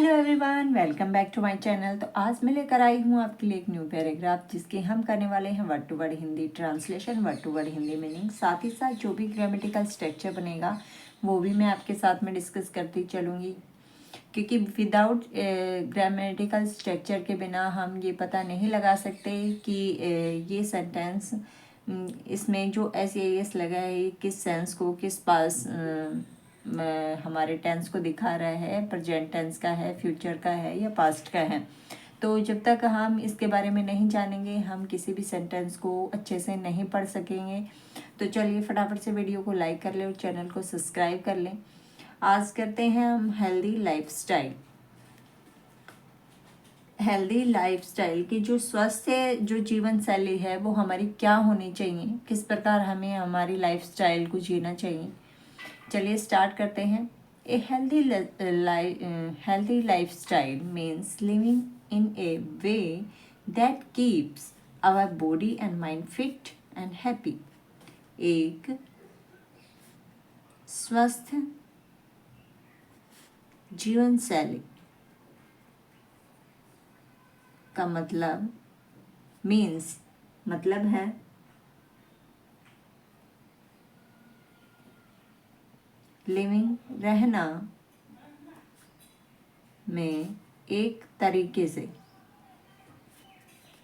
Hello everyone, welcome back to my channel. तो आज मैं लेकर आई हूँ आपके लिए एक न्यू पैराग्राफ जिसके हम करने वाले हैं word to word Hindi translation, word to word Hindi meaning. साथ ही साथ जो भी ग्रामेटिकल स्ट्रक्चर बनेगा वो भी मैं आपके साथ में डिस्कस करती चलूँगी, क्योंकि विदाउट ग्रामेटिकल स्ट्रक्चर के बिना हम ये पता नहीं लगा सकते कि ये सेंटेंस इसमें जो एस लगा है किस सेंस को, किस पास हमारे टेंस को दिखा रहा है, प्रेजेंट टेंस का है, फ्यूचर का है या पास्ट का है। तो जब तक हम इसके बारे में नहीं जानेंगे हम किसी भी सेंटेंस को अच्छे से नहीं पढ़ सकेंगे। तो चलिए फटाफट से वीडियो को लाइक कर लें और चैनल को सब्सक्राइब कर लें। आज करते हैं हम हेल्दी लाइफस्टाइल। हेल्दी लाइफस्टाइल की जो स्वस्थ जो जीवन शैली है वो हमारी क्या होनी चाहिए, किस प्रकार हमें हमारी लाइफस्टाइल को जीना चाहिए। चलिए स्टार्ट करते हैं। A healthy lifestyle means living in a way that keeps our body and mind fit and happy. एक स्वस्थ जीवन शैली का मतलब है लिविंग, रहना में एक तरीके से।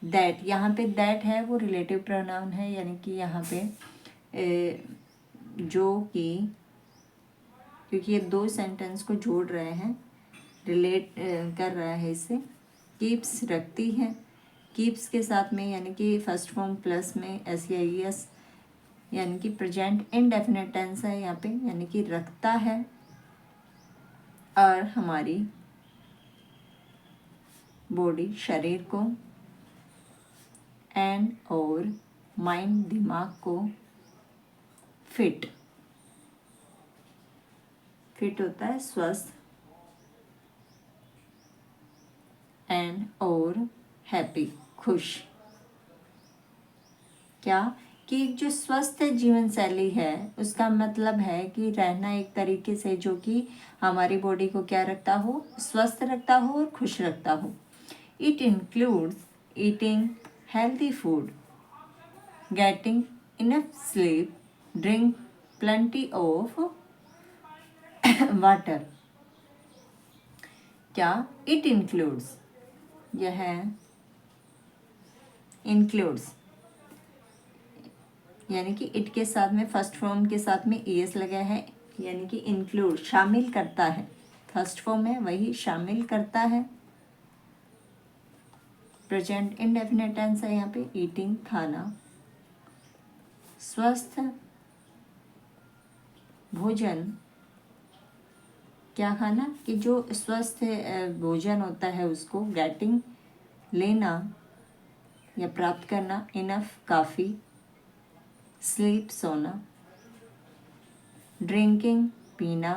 दैट, यहाँ पे दैट है वो रिलेटिव प्रोनाउन है, यानी कि यहाँ पे जो कि क्योंकि ये दो सेंटेंस को जोड़ रहे हैं, रिलेट कर रहा है इससे। कीप्स रखती है, कीप्स के साथ में यानी कि फर्स्ट फॉर्म प्लस में एस यानी कि प्रेजेंट इनडेफिनेट टेंस है यहाँ पे, यानी कि रखता है। और हमारी बॉडी शरीर को, एंड और माइंड दिमाग को फिट होता है, स्वस्थ, एंड और हैप्पी, खुश। क्या कि एक जो स्वस्थ जीवन शैली है उसका मतलब है कि रहना एक तरीके से जो कि हमारी बॉडी को क्या रखता हो, स्वस्थ रखता हो और खुश रखता हो। It includes eating healthy food, getting enough sleep, drink plenty of water. क्या इट इंक्लूड्स, यह इंक्लूड्स यानी कि इट के साथ में फर्स्ट फॉर्म के साथ में एस लगा है, यानी कि इंक्लूड शामिल करता है। फर्स्ट फॉर्म है वही शामिल करता है। प्रेजेंट इंडेफिनिट टेंस है यहाँ पे, ईटिंग खाना, स्वस्थ भोजन, क्या खाना कि जो स्वस्थ भोजन होता है उसको, गेटिंग लेना या प्राप्त करना, इनफ काफ़ी, स्लीप सोना, ड्रिंकिंग पीना,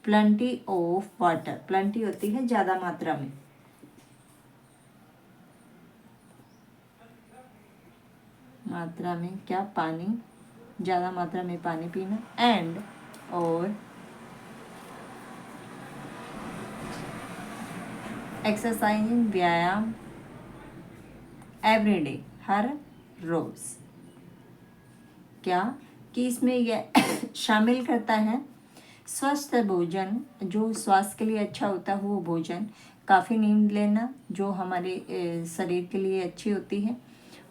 प्लेंटी ऑफ वाटर, प्लेंटी होती है ज़्यादा मात्रा में, क्या पानी, ज़्यादा मात्रा में पानी पीना, एंड और एक्सरसाइजिंग व्यायाम, एवरीडे हर रोज। क्या कि इसमें यह शामिल करता है स्वस्थ भोजन, जो स्वास्थ्य के लिए अच्छा होता है वो भोजन, काफ़ी नींद लेना जो हमारे शरीर के लिए अच्छी होती है,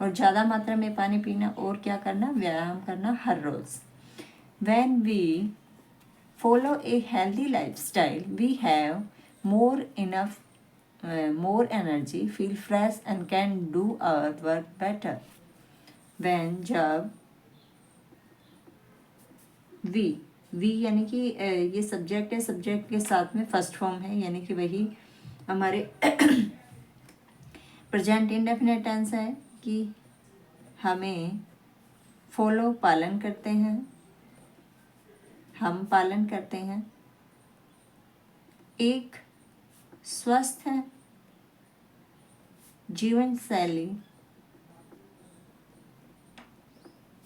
और ज़्यादा मात्रा में पानी पीना, और क्या करना, व्यायाम करना हर रोज़। When we follow a healthy lifestyle we have more energy, feel fresh and can do our work better. When जब वी यानी कि ये सब्जेक्ट है, सब्जेक्ट के साथ में फर्स्ट फॉर्म है, यानी कि वही हमारे प्रेजेंट इंडेफिनिट टेंस है कि हमें फॉलो पालन करते हैं, हम पालन करते हैं एक स्वस्थ जीवन शैली।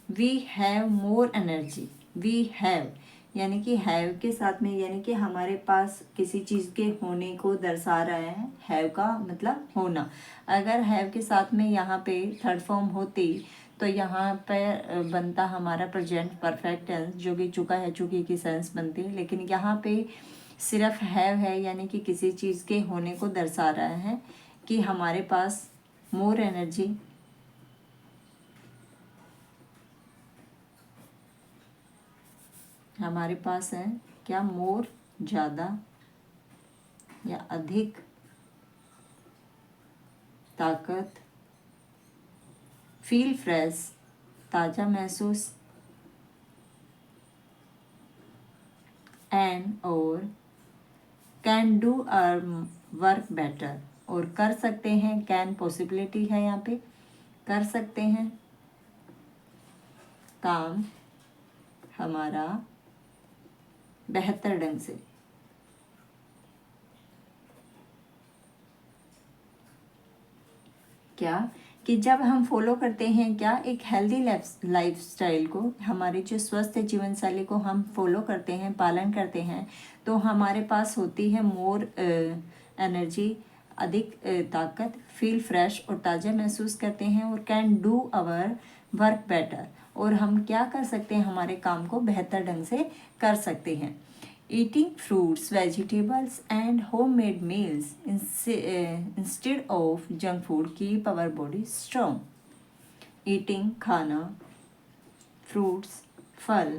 We have more energy, we have यानी कि हैव के साथ में, यानी कि हमारे पास किसी चीज़ के होने को दर्शा रहे हैं। हैव का मतलब होना। अगर हैव के साथ में यहाँ पे थर्ड फॉर्म होती तो यहाँ पे बनता हमारा प्रेजेंट परफेक्ट टेंस, जो कि चुका है चुकी की सेंस बनती। लेकिन यहाँ पे सिर्फ हैव है, यानी कि किसी चीज़ के होने को दर्शा रहा है कि हमारे पास मोर एनर्जी, हमारे पास है क्या, मोर ज़्यादा या अधिक ताकत, फील फ्रेश ताज़ा महसूस, एंड और can do our work better, और कर सकते हैं, कैन पॉसिबिलिटी है यहाँ पे, कर सकते हैं काम हमारा बेहतर ढंग से। क्या कि जब हम फॉलो करते हैं क्या, एक हेल्दी लाइफस्टाइल को, हमारे जो स्वस्थ जीवन शैली को हम फॉलो करते हैं, पालन करते हैं, तो हमारे पास होती है मोर एनर्जी, अधिक ताकत, फील फ्रेश और ताज़ा महसूस करते हैं, और can do our work better, और हम क्या कर सकते हैं, हमारे काम को बेहतर ढंग से कर सकते हैं। Eating fruits, vegetables and homemade meals instead of junk food keep our body strong. Eating खाना, fruits फल,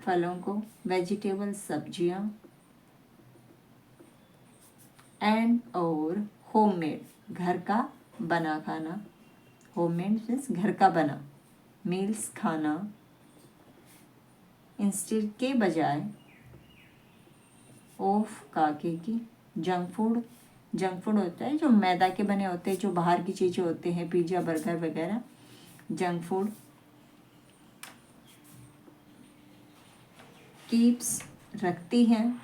फलों को, vegetables सब्जियां, and और homemade घर का बना खाना, homemade मीन्स घर का बना, meals खाना, इंस्टेड के बजाय, ऑफ काके की, जंक फूड, जंक फूड होता है जो मैदा के बने होते हैं, जो बाहर की चीज़ें होते हैं, पिज़्ज़ा बर्गर वगैरह, जंक फूड। कीप्स रखती हैं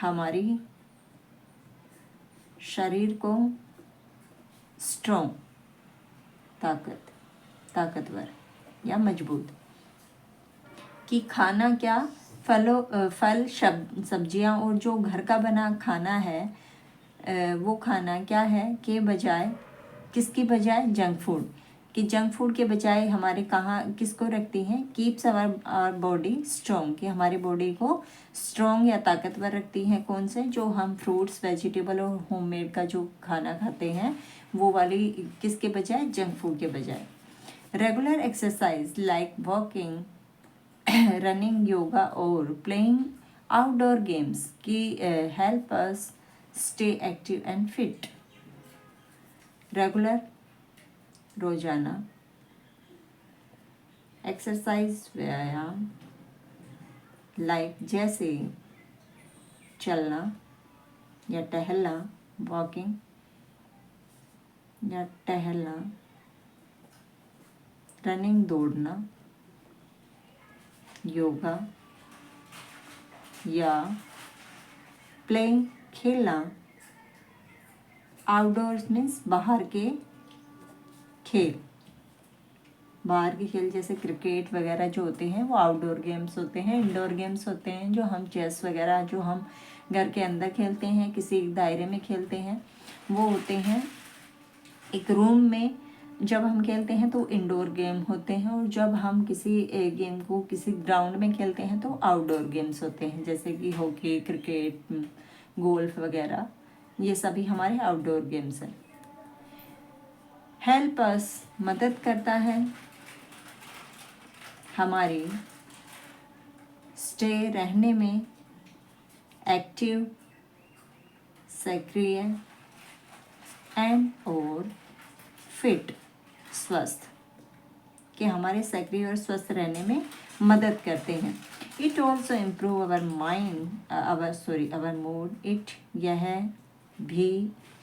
हमारी शरीर को स्ट्रॉन्ग, ताकतवर या मजबूत। कि खाना क्या, फल सब्जियां और जो घर का बना खाना है वो खाना क्या है, के बजाय, किसकी बजाय, जंक फूड। कि जंक फूड के बजाय हमारे कहाँ किसको रखती हैं, कीप्स आवर बॉडी स्ट्रॉन्ग, कि हमारी बॉडी को स्ट्रॉन्ग या ताकतवर रखती हैं। कौन से, जो हम फ्रूट्स, वेजिटेबल और होममेड का जो खाना खाते हैं वो वाली, किसके बजाय, जंक फूड के बजाय। Regular exercise like walking, running, yoga और प्लेइंग आउटडोर गेम्स की help us stay active and fit. Regular रोजाना, एक्सरसाइज व्यायाम, लाइक जैसे चलना या टहलना, वॉकिंग या टहलना, रनिंग दौड़ना, योगा या प्लेइंग खेलना, आउटडोर्स मीन्स बाहर के खेल, बाहर के खेल जैसे क्रिकेट वगैरह जो होते हैं वो आउटडोर गेम्स होते हैं। इंडोर गेम्स होते हैं जो हम चेस वगैरह जो हम घर के अंदर खेलते हैं, किसी दायरे में खेलते हैं, वो होते हैं एक रूम में। जब हम खेलते हैं तो इंडोर गेम होते हैं, और जब हम किसी गेम को किसी ग्राउंड में खेलते हैं तो आउटडोर गेम्स होते हैं, जैसे कि हॉकी, क्रिकेट, गोल्फ वगैरह, ये सभी हमारे आउटडोर गेम्स हैं। हेल्प अस मदद करता है हमारी स्टे रहने में, एक्टिव, सक्रिय एंड और फिट, स्वस्थ, कि हमारे सक्रिय और स्वस्थ रहने में मदद करते हैं। It also improve our mind, our mood, it, यह भी,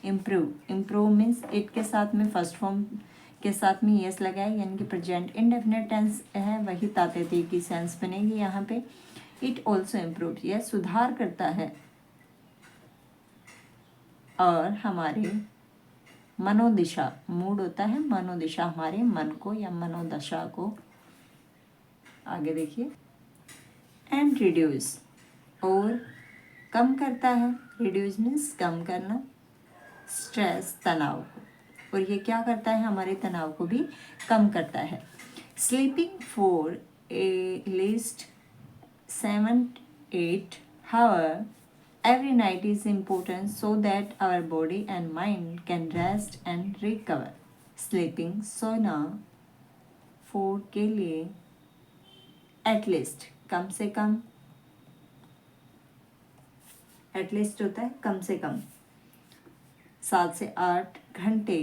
इम्प्रूव मीन्स इट के साथ में फर्स्ट फॉर्म के साथ में यस लगा है, यानी कि प्रेजेंट इंडेफिनिट टेंस है, वही ताते की सेंस बनेगी यहाँ पे। इट ऑल्सो इम्प्रूव, यह सुधार करता है और हमारे मनोदिशा, मूड होता है मनोदिशा, हमारे मन को या मनोदशा को आगे देखिए, एंड रिड्यूस, और कम करता है, रिड्यूस मीन्स कम करना, स्ट्रेस तनाव को, और ये क्या करता है, हमारे तनाव को भी कम करता है। Sleeping for a least 7-8 hours every night is important so that our body and mind can rest and recover. Sleeping सोना 4 के लिए एटलीस्ट कम से कम, एटलीस्ट होता है कम से कम 7 से 8 घंटे,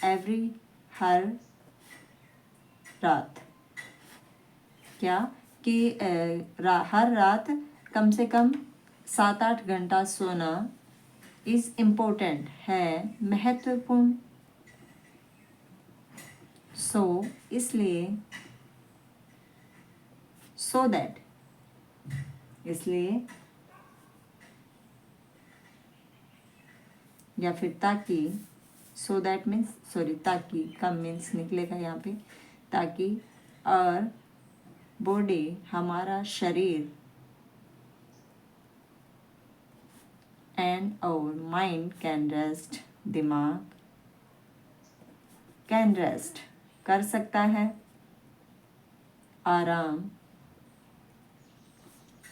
एवरी हर रात, क्या कि हर रात कम से कम 7-8 घंटा सोना इज़ इम्पोर्टेंट है, महत्वपूर्ण, सो इसलिए, सो दैट इसलिए, या फिर ताकि, सो दैट मीन्स सॉरी ताकि, कम मीन्स निकलेगा यहाँ पे, ताकि और बॉडी हमारा शरीर, एंड और माइंड कैन रेस्ट, दिमाग कैन रेस्ट कर सकता है, आराम,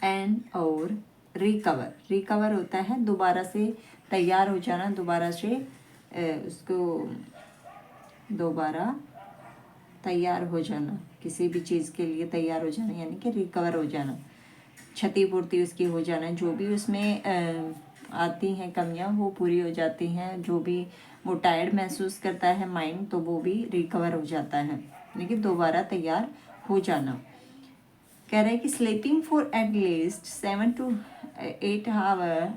एंड और रिकवर, रिकवर होता है दोबारा से तैयार हो जाना, दोबारा से उसको दोबारा तैयार हो जाना, किसी भी चीज़ के लिए तैयार हो जाना, यानी कि रिकवर हो जाना, क्षतिपूर्ति उसकी हो जाना, जो भी उसमें आती हैं कमियां वो पूरी हो जाती हैं, जो भी वो टायर्ड महसूस करता है माइंड, तो वो भी रिकवर हो जाता है, लेकिन दोबारा तैयार हो जाना। कह रहे हैं कि sleeping for at least 7-8 hours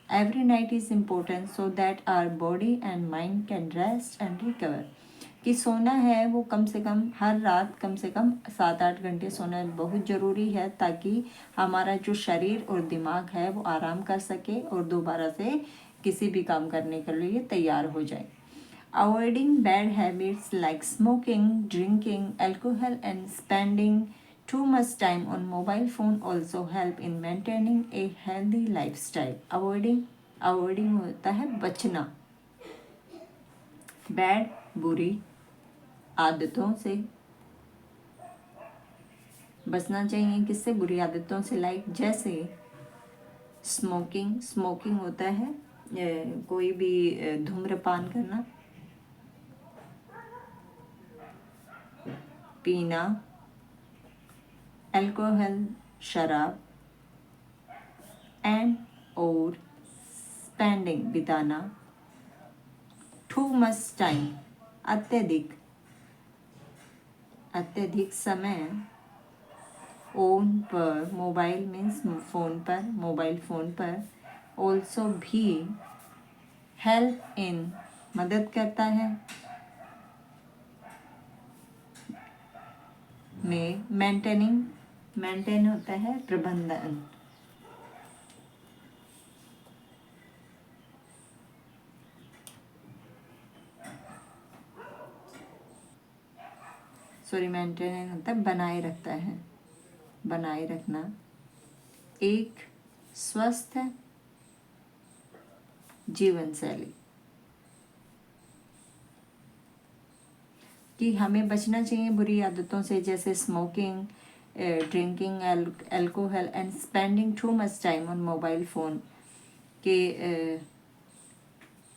every night is important so that our body and mind can rest and recover. कि सोना है वो कम से कम हर रात कम से कम 7-8 घंटे सोना बहुत ज़रूरी है, ताकि हमारा जो शरीर और दिमाग है वो आराम कर सके और दोबारा से किसी भी काम करने के लिए तैयार हो जाए। Avoiding bad habits like smoking, drinking, alcohol and spending too much time on mobile phone also help in maintaining a healthy lifestyle. Avoiding होता है बचना, बैड बुरी आदतों से बचना चाहिए, किससे, बुरी आदतों से, लाइक जैसे स्मोकिंग होता है कोई भी धूम्रपान करना, पीना, अल्कोहल शराब, एंड और स्पेंडिंग बिताना, टू मच टाइम अत्यधिक समय, ऑन पर, मोबाइल मीन्स मोबाइल फ़ोन पर, ऑल्सो भी, हेल्प इन मदद करता है, में मेंटेन होता है प्रबंधन, मेंटेन होता है बनाए रखता है, बनाए रखना एक स्वस्थ जीवन शैली, कि हमें बचना चाहिए बुरी आदतों से, जैसे smoking, drinking alcohol and spending too much time on mobile phone के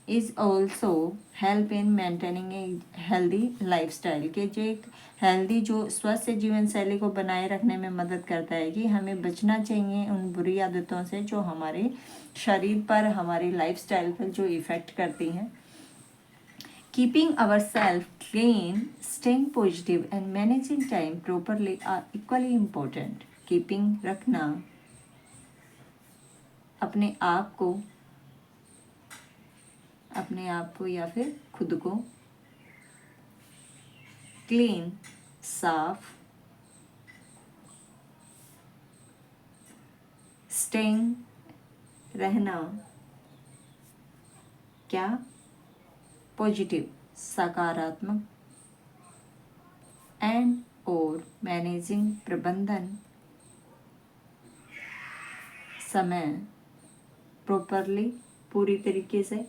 is also help in maintaining a healthy life style, के जो एक हेल्दी जो स्वस्थ जीवन शैली को बनाए रखने में मदद करता है, कि हमें बचना चाहिए उन बुरी आदतों से जो हमारे शरीर पर, हमारी लाइफ स्टाइल पर जो इफ़ेक्ट करती हैं। Keeping ourselves clean, staying positive and managing time properly are equally important. Keeping रखना अपने आप को या फिर खुद को क्लीन, साफ, स्टेइंग रहना, क्या, पॉजिटिव सकारात्मक, एंड और मैनेजिंग प्रबंधन समय प्रॉपरली पूरी तरीके से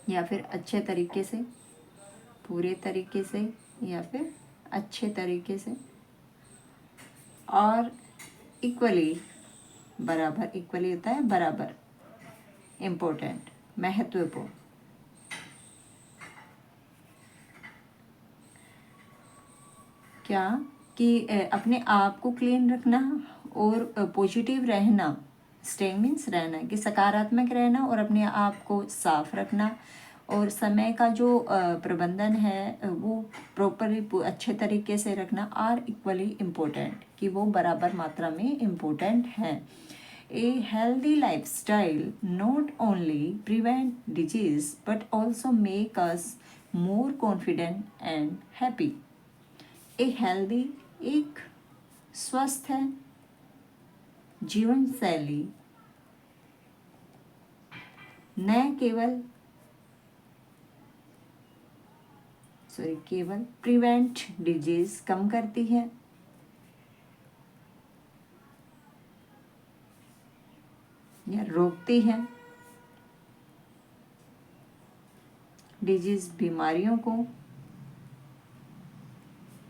या फिर अच्छे तरीके से, पूरे तरीके से या फिर अच्छे तरीके से, और इक्वली बराबर, इक्वली होता है बराबर, इम्पोर्टेंट महत्वपूर्ण। क्या कि अपने आप को क्लीन रखना और पॉजिटिव रहना, स्टेइंग मीन्स रहना, कि सकारात्मक रहना और अपने आप को साफ रखना, और समय का जो प्रबंधन है वो प्रॉपरली अच्छे तरीके से रखना, आर इक्वली इम्पोर्टेंट, कि वो बराबर मात्रा में इम्पोर्टेंट है। A healthy lifestyle not only prevent disease but also make us more confident and happy. A healthy, एक स्वस्थ है जीवन शैली केवल प्रिवेंट डिजीज कम करती है, या रोकती है डिजीज बीमारियों को,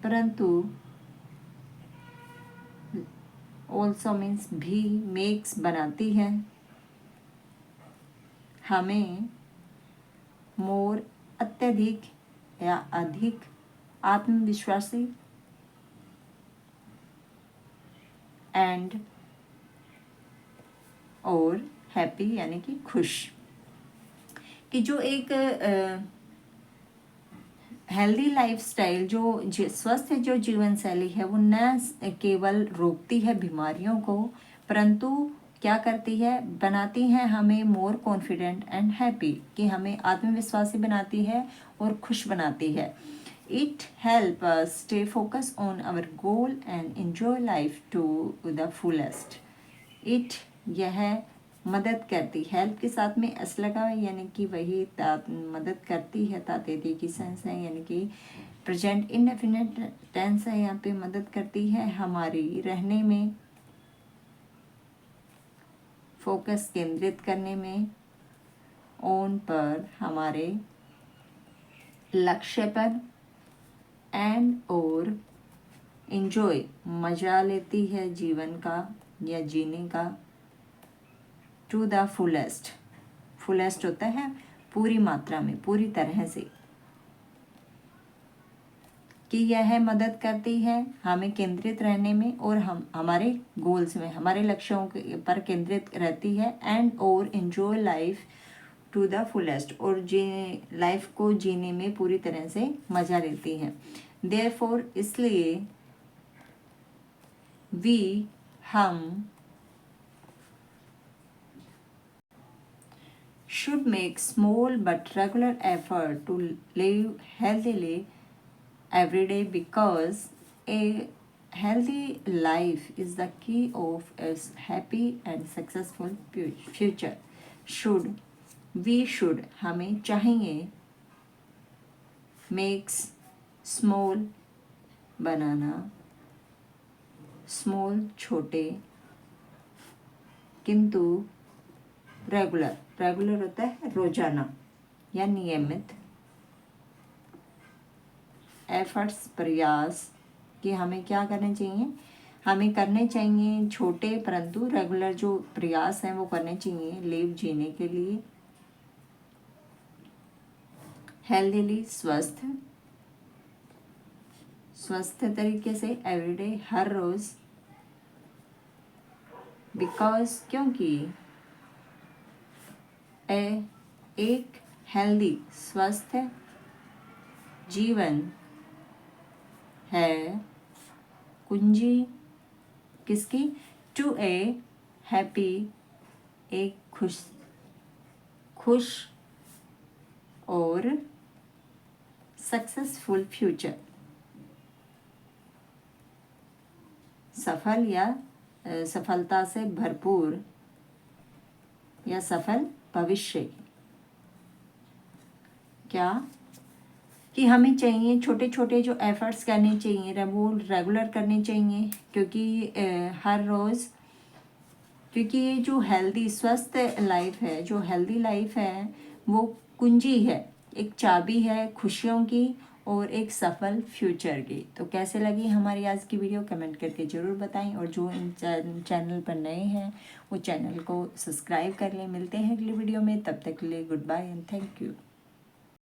परंतु ऑल्सो मीन्स भी, मेक्स बनाती है हमें मोर अत्यधिक या अधिक आत्मविश्वासी एंड और हैप्पी यानी कि खुश, कि जो एक हेल्दी लाइफस्टाइल, जो स्वस्थ जो जीवन शैली है, वो न केवल रोकती है बीमारियों को, परंतु क्या करती है, बनाती है हमें मोर कॉन्फिडेंट एंड हैप्पी, कि हमें आत्मविश्वासी बनाती है और खुश बनाती है। It help us stay focus on our goal and enjoy life to the fullest. It, यह मदद करती, हेल्प के साथ में एस लगा है यानी कि वही मदद करती है, तातेती की सेंस है, यानी कि प्रेजेंट इंडेफिनिट टेंस है, यहाँ पे मदद करती है हमारी रहने में, फोकस केंद्रित करने में, ऑन पर हमारे लक्ष्य पर, एंड और एंजॉय मजा लेती है जीवन का या जीने का, टू द फुलेस्ट, फुलेस्ट होता है पूरी मात्रा में, पूरी तरह से, कि यह मदद करती है हमें केंद्रित रहने में और हम हमारे गोल्स में, हमारे लक्ष्यों पर केंद्रित रहती है, एंड और enjoy life to the fullest, और लाइफ को जीने में पूरी तरह से मजा लेती है। देयरफॉर, इसलिए, वी, हम, should make small but regular effort to live healthily every day, because a healthy life is the key of a happy and successful future. Should, we should, हमें चाहिए, makes small, बनाना, small छोटे, किंतु regular, regular होता है रोजाना या नियमित, efforts प्रयास, कि हमें क्या करने चाहिए, हमें करने चाहिए छोटे परंतु रेगुलर जो प्रयास हैं वो करने चाहिए लिव जीने के लिए, हेल्दीली स्वस्थ, स्वस्थ तरीके से, एवरीडे हर रोज, बिकॉज क्योंकि, एक हेल्दी स्वस्थ जीवन है कुंजी किसकी, टू ए हैप्पी, एक खुश और सक्सेसफुल फ्यूचर, सफल या सफलता से भरपूर या सफल भविष्य। क्या कि हमें चाहिए छोटे छोटे जो एफ़र्ट्स करने चाहिए वो रेगुलर करने चाहिए, क्योंकि हर रोज़, क्योंकि ये जो हेल्दी स्वस्थ लाइफ है, जो हेल्दी लाइफ है, वो कुंजी है, एक चाबी है खुशियों की और एक सफल फ्यूचर की। तो कैसे लगी हमारी आज की वीडियो कमेंट करके ज़रूर बताएं, और जो इन चैनल पर नए हैं वो चैनल को सब्सक्राइब कर लें। मिलते हैं अगली वीडियो में, तब तक के लिए goodbye and thank you.